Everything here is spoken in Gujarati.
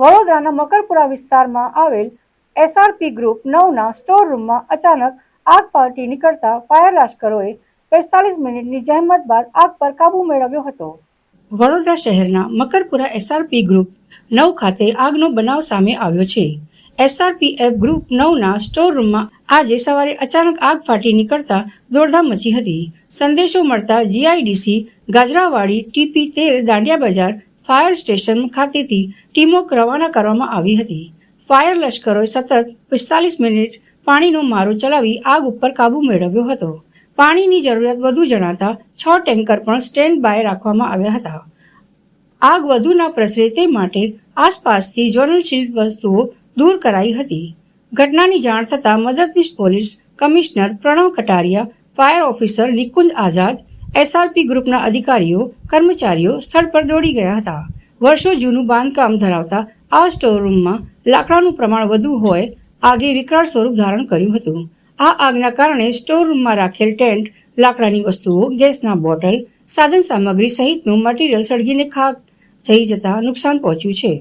વડોદરાના મકરપુરા વિસ્તારમાં આવેલ એસઆરપી ગ્રુપ 9ના સ્ટોર રૂમમાં અચાનક આગ ફાટી નીકળતા ફાયર લાશ્કરોએ 45 મિનિટની જહેમત બાદ આગ પર કાબુ મેળવ્યો હતો। વડોદરા શહેરના મકરપુરા એસઆરપી ગ્રુપ 9 ખાતે આગનો બનાવ સામે આવ્યો છે। એસઆરપીએફ ગ્રુપ 9ના સ્ટોર રૂમમાં આજે સવારે અચાનક આગ ફાટી નીકળતા દોડધામ મચી હતી। સંદેશો મળતા જીઆઈડીસી ગાજરાવાડી ટીપી 13 દાંડિયા બજાર ફાયર સ્ટેશન ખાતેથી ટીમો રવાના કરવામાં આવી હતી। ફાયર લશ્કરોએ સતત 45 મિનિટ પાણીનો મારો ચલાવી આગ ઉપર કાબુ મેળવ્યો હતો। પાણીની જરૂરિયાત વધુ જણાતા 6 ટેન્કર પણ સ્ટેન્ડ બાય રાખવામાં આવ્યા હતા। આગ વધુ ન પ્રસરે તે માટે આસપાસથી જ્વલનશીલ વસ્તુઓ દૂર કરાઈ હતી। ઘટનાની જાણ થતાં મદદનીશ police commissioner Pranav Kataria, fire officer Nikunj Azad, SRP ગ્રુપના અધિકારીઓ કર્મચારીઓ સ્થળ પર દોડી ગયા હતા। વર્ષો જૂનું બાંધકામ ધરાવતા આ સ્ટોર રૂમમાં લાકડાનું પ્રમાણ વધુ હોય આગે વિકરાળ સ્વરૂપ ધારણ કર્યું હતું। આ આગના કારણે સ્ટોર રૂમમાં રાખેલ ટેન્ટ, લાકડાની વસ્તુઓ, ગેસના બોટલ, સાધન સામગ્રી સહિતનું મટીરીયલ સળગીને ખાક થઈ જતા નુકસાન પહોંચ્યું છે।